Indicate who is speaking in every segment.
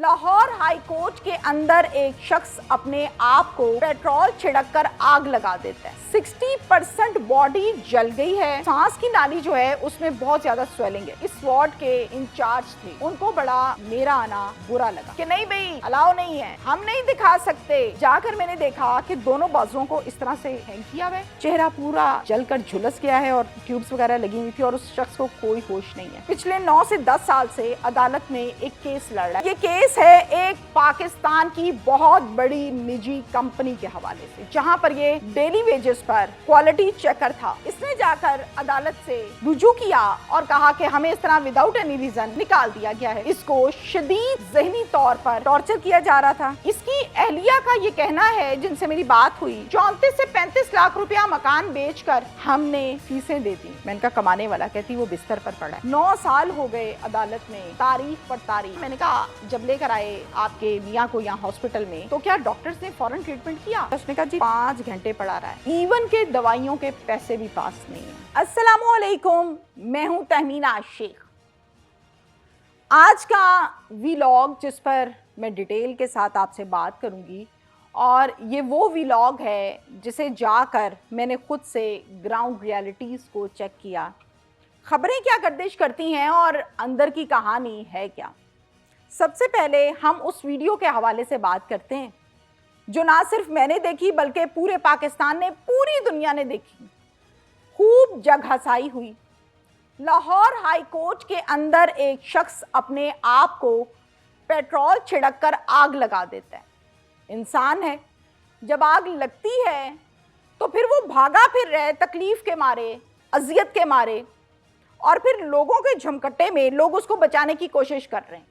Speaker 1: Lahore high court के अंदर एक शख्स अपने आप को पेट्रोल छिड़ककर आग लगा देता है। 60% बॉडी जल गई है। सांस की नाली जो है उसमें बहुत ज्यादा स्वेलिंग है। इस वार्ड के इंचार्ज थे, उनको बड़ा मेरा आना बुरा लगा कि नहीं भाई अलाउ नहीं है, हम नहीं दिखा सकते। जाकर मैंने देखा कि दोनों बाजुओं को इस तरह से हैंग किया हुआ है, चेहरा पूरा जलकर झुलस गया है और ट्यूब्स वगैरह लगी हुई थी और उस शख्स को कोई होश नहीं है। पिछले 9 से 10 साल से अदालत में एक केस लड़ रहा है। ये केस है एक पाकिस्तान की बहुत बड़ी निजी कंपनी के हवाले से, जहां पर ये डेली वेजेस पर क्वालिटी चेकर था। इसने जाकर अदालत से रुजू किया और कहा कि हमें इस तरह विदाउट एनी रीजन निकाल दिया गया है। इसको शदीद ज़हनी तौर पर टॉर्चर किया जा रहा था। इसकी अहलिया का ये कहना है, जिनसे मेरी बात हुई, 34 से 35 लाख रुपया मकान बेचकर हमने फीसें दे दी। मैंने कहा कमाने वाला, कहती वो बिस्तर पर पड़ा है। 9 साल हो गए अदालत में, तारीख पर तारीख। मैंने कहा जब लेकर आए आपके मियाँ को यहाँ हॉस्पिटल में तो क्या डॉक्टर्स ने फौरन ट्रीटमेंट किया? उसने कहा जी 5 घंटे पड़ा रहा है, इवन के दवाइयों के पैसे भी पास नहीं है। अस्सलामु अलैकुम, मैं हूँ तहमीना शेख। आज का वीलॉग जिस पर मैं डिटेल के साथ आपसे बात करूंगी, और ये वो वीलॉग है जिसे जाकर मैंने खुद से ग्राउंड रियलिटीज़ को चेक किया, खबरें क्या गर्दिश करती हैं और अंदर की कहानी है क्या। सबसे पहले हम उस वीडियो के हवाले से बात करते हैं जो ना सिर्फ मैंने देखी बल्कि पूरे पाकिस्तान ने, पूरी दुनिया ने देखी। खूब जग हंसाई हुई। लाहौर हाई कोर्ट के अंदर एक शख्स अपने आप को पेट्रोल छिड़ककर आग लगा देता है। इंसान है, जब आग लगती है तो फिर वो भागा फिर रहे तकलीफ के मारे, अजियत के मारे, और फिर लोगों के झमकट्टे में लोग उसको बचाने की कोशिश कर रहे हैं।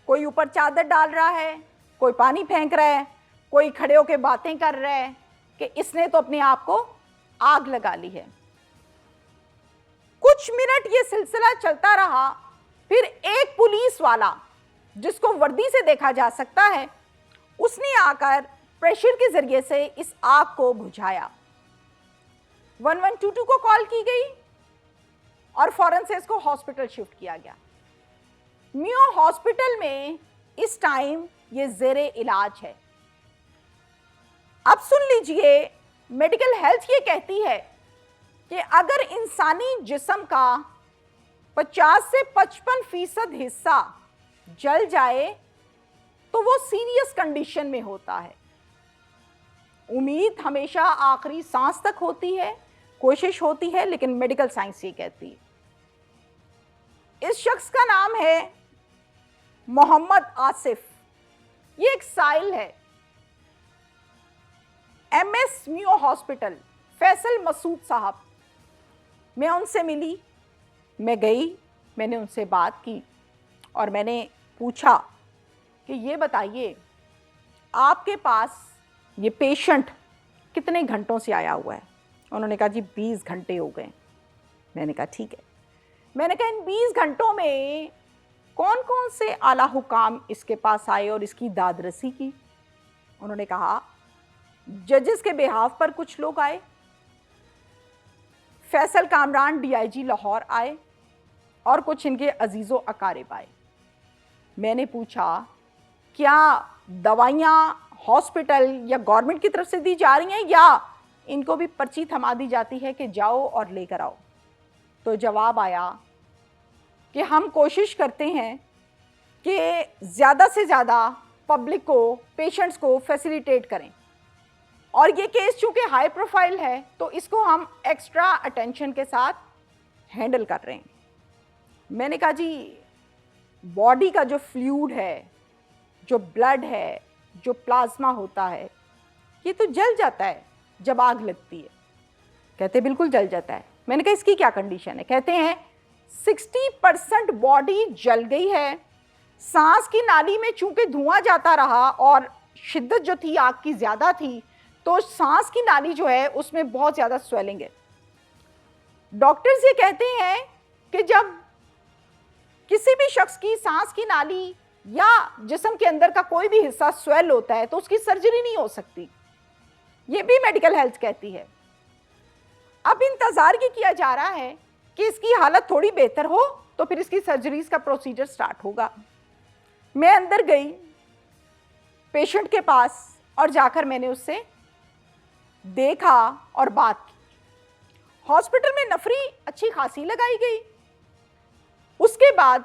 Speaker 1: कोई ऊपर चादर डाल रहा है, कोई पानी फेंक रहा है, कोई खड़े होकर बातें कर रहा है कि इसने तो अपने आप को आग लगा ली है। कुछ मिनट ये सिलसिला चलता रहा। फिर एक पुलिस वाला, जिसको वर्दी से देखा जा सकता है, उसने आकर प्रेशर के जरिए से इस आग को बुझाया। 1122 को कॉल की गई और फौरन से इसको हॉस्पिटल शिफ्ट किया गया। मियो हॉस्पिटल में इस टाइम ये ज़ेरे इलाज है। अब सुन लीजिए, मेडिकल हेल्थ ये कहती है कि अगर इंसानी जिस्म का 50 से 55% हिस्सा जल जाए तो वो सीरियस कंडीशन में होता है। उम्मीद हमेशा आखिरी सांस तक होती है, कोशिश होती है, लेकिन मेडिकल साइंस ये कहती है। इस शख्स का नाम है मोहम्मद आसिफ। ये एक साइल है। MS मियो हॉस्पिटल, फैसल मसूद साहब। मैं उनसे मिली, मैं गई, मैंने उनसे बात की और मैंने पूछा कि ये बताइए आपके पास ये पेशेंट कितने घंटों से आया हुआ है? उन्होंने कहा जी 20 घंटे हो गए। मैंने कहा ठीक है। मैंने कहा इन 20 घंटों में कौन कौन से आला हुकाम इसके पास आए और इसकी दादरसी की? उन्होंने कहा जजेस के बिहाफ पर कुछ लोग आए, फैसल कामरान DIG लाहौर आए और कुछ इनके अजीज़ो अकारिब आए। मैंने पूछा क्या दवाइयाँ हॉस्पिटल या गवर्नमेंट की तरफ से दी जा रही हैं या इनको भी पर्ची थमा दी जाती है कि जाओ और लेकर आओ? तो जवाब आया कि हम कोशिश करते हैं कि ज़्यादा से ज़्यादा पब्लिक को, पेशेंट्स को फैसिलिटेट करें, और ये केस चूँकि हाई प्रोफाइल है तो इसको हम एक्स्ट्रा अटेंशन के साथ हैंडल कर रहे हैं। मैंने कहा जी बॉडी का जो फ्लूइड है, जो ब्लड है, जो प्लाज्मा होता है, ये तो जल जाता है जब आग लगती है। कहते बिल्कुल जल जाता है। मैंने कहा इसकी क्या कंडीशन है? कहते हैं 60% बॉडी जल गई है। सांस की नाली में चूंकि धुआं जाता रहा और शिद्दत जो थी आग की ज़्यादा थी, तो सांस की नाली जो है उसमें बहुत ज़्यादा स्वेलिंग है। डॉक्टर्स ये कहते हैं कि जब किसी भी शख्स की सांस की नाली या जिस्म के अंदर का कोई भी हिस्सा स्वेल होता है तो उसकी सर्जरी नहीं हो सकती। ये भी मेडिकल हेल्थ कहती है। अब इंतज़ार ये किया जा रहा है कि इसकी हालत थोड़ी बेहतर हो तो फिर इसकी सर्जरीज का प्रोसीजर स्टार्ट होगा। मैं अंदर गई पेशेंट के पास और जाकर मैंने उससे देखा और बात की। हॉस्पिटल में नफरी अच्छी खासी लगाई गई। उसके बाद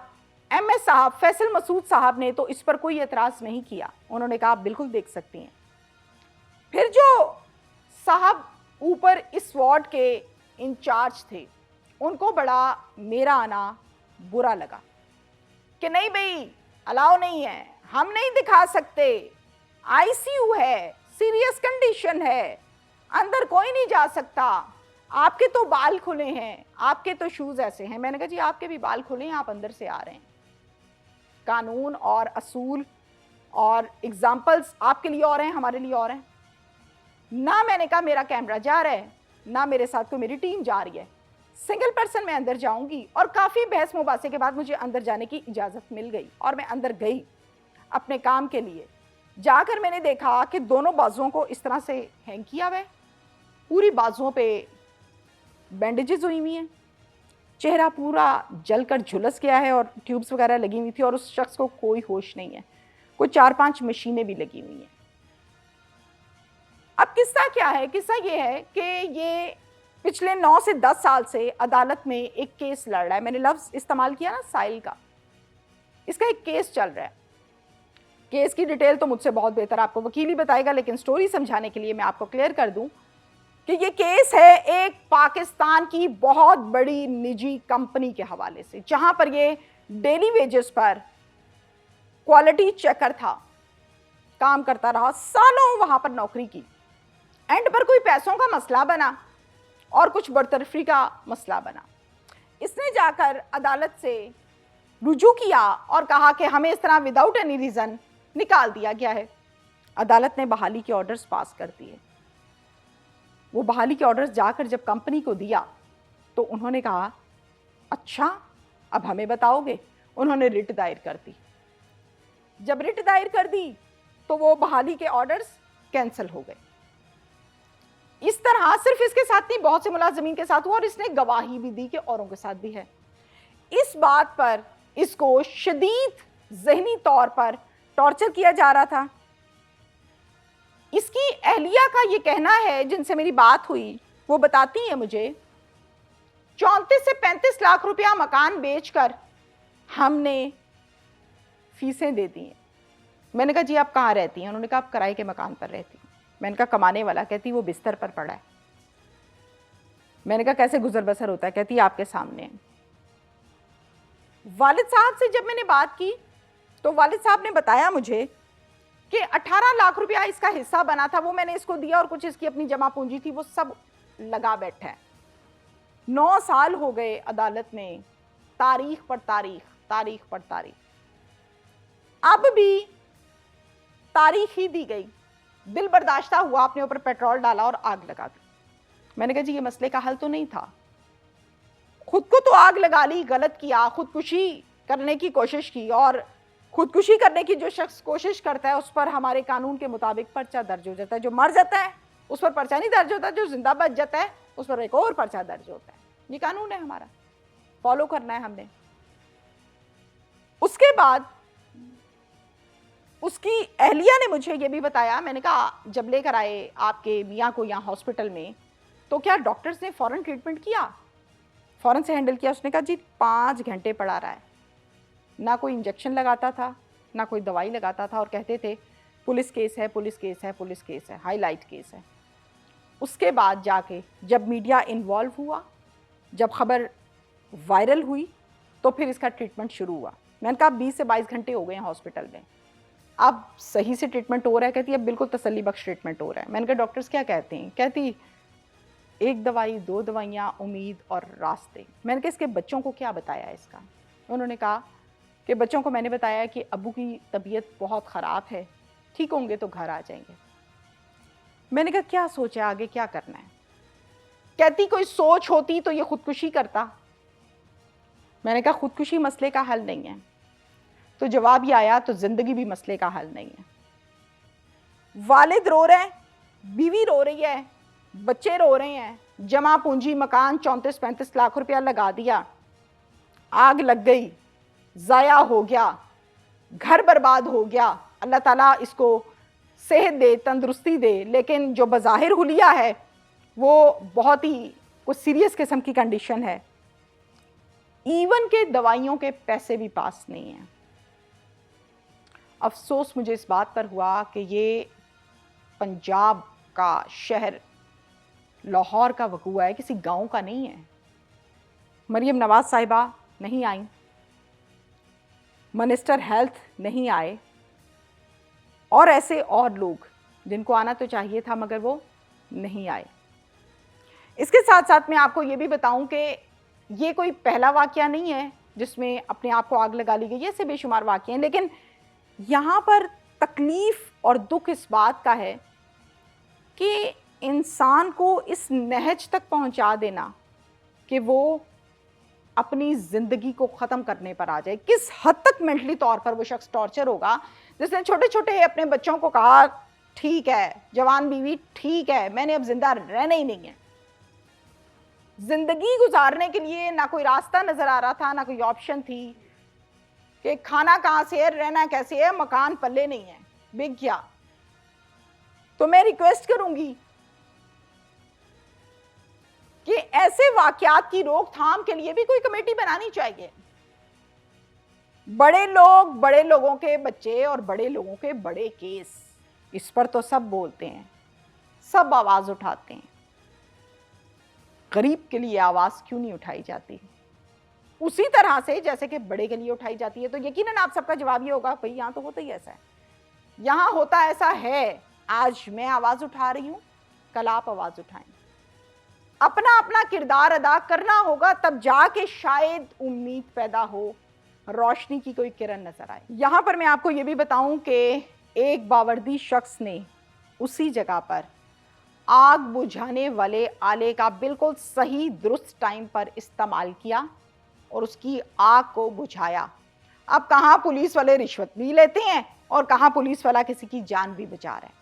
Speaker 1: एमएस साहब, फैसल मसूद साहब ने तो इस पर कोई एतराज़ नहीं किया। उन्होंने कहा आप बिल्कुल देख सकती हैं। फिर जो साहब ऊपर इस वार्ड के इंचार्ज थे, उनको बड़ा मेरा आना बुरा लगा कि नहीं भाई, अलाउ नहीं है, हम नहीं दिखा सकते, आईसीयू है, सीरियस कंडीशन है, अंदर कोई नहीं जा सकता, आपके तो बाल खुले हैं, आपके तो शूज़ ऐसे हैं। मैंने कहा जी आपके भी बाल खुले हैं, आप अंदर से आ रहे हैं। कानून और असूल और एग्जाम्पल्स आपके लिए और हैं, हमारे लिए और हैं ना। मैंने कहा मेरा कैमरा जा रहा है, ना मेरे साथ कोई मेरी टीम जा रही है, सिंगल पर्सन मैं अंदर जाऊंगी। और काफ़ी बहस मुबासे के बाद मुझे अंदर जाने की इजाज़त मिल गई और मैं अंदर गई अपने काम के लिए। जाकर मैंने देखा कि दोनों बाजुओं को इस तरह से हैंग किया हुआ है, पूरी बाजुओं पे बैंडेजेस हुई हुई हैं, चेहरा पूरा जलकर झुलस गया है और ट्यूब्स वगैरह लगी हुई थी और उस शख्स को कोई होश नहीं है। कुछ 4-5 मशीनें भी लगी हुई हैं। अब किस्सा क्या है? किस्सा ये है कि ये पिछले 9 से 10 साल से अदालत में एक केस लड़ रहा है। मैंने लफ्ज़ इस्तेमाल किया ना, साइल का। इसका एक केस चल रहा है। केस की डिटेल तो मुझसे बहुत बेहतर आपको वकील ही बताएगा, लेकिन स्टोरी समझाने के लिए मैं आपको क्लियर कर दूं कि ये केस है एक पाकिस्तान की बहुत बड़ी निजी कंपनी के हवाले से, जहां पर ये डेली वेजेस पर क्वालिटी चेकर था, काम करता रहा, सालों वहां पर नौकरी की। एंड पर कोई पैसों का मसला बना और कुछ बरतरफी का मसला बना। इसने जाकर अदालत से रुजू किया और कहा कि हमें इस तरह विदाउट एनी रीज़न निकाल दिया गया है। अदालत ने बहाली के ऑर्डर्स पास कर दिए। वो बहाली के ऑर्डर्स जाकर जब कंपनी को दिया तो उन्होंने कहा अच्छा अब हमें बताओगे। उन्होंने रिट दायर कर दी। जब रिट दायर कर दी तो वो बहाली के ऑर्डर्स कैंसिल हो गए। इस तरह सिर्फ इसके साथ नहीं, बहुत से मुलाजमीन के साथ हुआ और इसने गवाही भी दी कि औरों के साथ भी है। इस बात पर इसको शदीद ज़हनी तौर पर टॉर्चर किया जा रहा था। इसकी अहलिया का ये कहना है, जिनसे मेरी बात हुई, वो बताती है मुझे 34 से 35 लाख रुपया मकान बेचकर हमने फीसें दे दी हैं। मैंने कहा जी आप कहाँ रहती हैं? उन्होंने कहा आप किराए के मकान पर रहती हूँ। मैंने कहा कमाने वाला? कहती वो बिस्तर पर पड़ा है। मैंने कहा कैसे गुजर बसर होता है? कहती आपके सामने है। वालिद साहब से जब मैंने बात की तो वालिद साहब ने बताया मुझे कि 18 लाख रुपया इसका हिस्सा बना था, वो मैंने इसको दिया और कुछ इसकी अपनी जमा पूंजी थी, वो सब लगा बैठा है। 9 साल हो गए अदालत में, तारीख पर तारीख, तारीख पर तारीख, अब भी तारीख ही दी गई। दिल बर्दाश्ता हुआ, अपने ऊपर पेट्रोल डाला और आग लगा दी। मैंने कहा जी ये मसले का हल तो नहीं था। खुद को तो आग लगा ली, गलत किया, खुदकुशी करने की कोशिश की, और खुदकुशी करने की जो शख्स कोशिश करता है उस पर हमारे कानून के मुताबिक पर्चा दर्ज हो जाता है। जो मर जाता है उस पर पर्चा नहीं दर्ज होता, जो जिंदा बच जाता है उस पर एक और पर्चा दर्ज होता है। ये कानून है हमारा, फॉलो करना है हमने। उसके बाद उसकी अहलिया ने मुझे ये भी बताया, मैंने कहा जब लेकर आए आपके मियाँ को यहाँ हॉस्पिटल में तो क्या डॉक्टर्स ने फ़ौरन ट्रीटमेंट किया, फ़ौरन से हैंडल किया? उसने कहा जी 5 घंटे पड़ा रहा है, ना कोई इंजेक्शन लगाता था ना कोई दवाई लगाता था, और कहते थे पुलिस केस है, पुलिस केस है, पुलिस केस है, हाईलाइट केस है। उसके बाद जाके जब मीडिया इन्वॉल्व हुआ, जब खबर वायरल हुई, तो फिर इसका ट्रीटमेंट शुरू हुआ। मैंने कहा 20 से 22 घंटे हो गए हैं हॉस्पिटल में, अब सही से ट्रीटमेंट हो रहा है? कहती है अब बिल्कुल तसल्ली बख्श ट्रीटमेंट हो रहा है। मैंने कहा डॉक्टर्स क्या कहते हैं? कहती 1 दवाई, 2 दवाइयाँ, उम्मीद और रास्ते। मैंने कहा इसके बच्चों को क्या बताया इसका? उन्होंने कहा कि बच्चों को मैंने बताया कि अब्बू की तबीयत बहुत ख़राब है, ठीक होंगे तो घर आ जाएंगे। मैंने कहा क्या सोचा आगे क्या करना है? कहती कोई सोच होती तो ये खुदकुशी करता। मैंने कहा खुदकुशी मसले का हल नहीं है। तो जवाब ये आया तो ज़िंदगी भी मसले का हल नहीं है। वालिद रो रहे हैं, बीवी रो रही है, बच्चे रो रहे हैं, जमा पूंजी मकान 34-35 लाख रुपया लगा दिया, आग लग गई, ज़ाया हो गया, घर बर्बाद हो गया, अल्लाह ताला इसको सेहत दे, तंदुरुस्ती दे, लेकिन जो बज़ाहिर हुलिया है वो बहुत ही कुछ सीरियस किस्म की कंडीशन है। इवन के दवाइयों के पैसे भी पास नहीं हैं। अफसोस मुझे इस बात पर हुआ कि ये पंजाब का शहर लाहौर का वकूआ है, किसी गांव का नहीं है। मरियम नवाज साहिबा नहीं आई, मिनिस्टर हेल्थ नहीं आए, और ऐसे और लोग जिनको आना तो चाहिए था मगर वो नहीं आए। इसके साथ साथ मैं आपको ये भी बताऊं कि ये कोई पहला वाकया नहीं है जिसमें अपने आप को आग लगा ली गई है, ऐसे बेशुमार वाकये हैं, लेकिन यहाँ पर तकलीफ और दुख इस बात का है कि इंसान को इस नहज तक पहुँचा देना कि वो अपनी ज़िंदगी को ख़त्म करने पर आ जाए। किस हद तक मेंटली तौर पर वो शख्स टॉर्चर होगा जिसने छोटे छोटे अपने बच्चों को कहा ठीक है, जवान बीवी ठीक है, मैंने अब जिंदा रहना ही नहीं है। जिंदगी गुजारने के लिए ना कोई रास्ता नजर आ रहा था, ना कोई ऑप्शन थी कि खाना कहाँ से है, रहना कैसे है, मकान पल्ले नहीं है, बिक गया। तो मैं रिक्वेस्ट करूंगी कि ऐसे वाकयात की रोकथाम के लिए भी कोई कमेटी बनानी चाहिए। बड़े लोग, बड़े लोगों के बच्चे और बड़े लोगों के बड़े केस, इस पर तो सब बोलते हैं, सब आवाज उठाते हैं। गरीब के लिए आवाज क्यों नहीं उठाई जाती उसी तरह से जैसे कि बड़े के लिए उठाई जाती है? तो यकीनन आप सबका जवाब ये होगा, भाई यहां तो होता ही ऐसा है, यहां होता ऐसा है। आज मैं आवाज उठा रही हूं, कल आप आवाज उठाएं। अपना अपना किरदार अदा करना होगा, तब जाके शायद उम्मीद पैदा हो, रोशनी की कोई किरण नजर आए। यहां पर मैं आपको यह भी बताऊं कि एक बावर्दी शख्स ने उसी जगह पर आग बुझाने वाले आले का बिल्कुल सही दुरुस्त टाइम पर इस्तेमाल किया और उसकी आग को बुझाया। अब कहां पुलिस वाले रिश्वत भी लेते हैं और कहां पुलिस वाला किसी की जान भी बचा रहा है।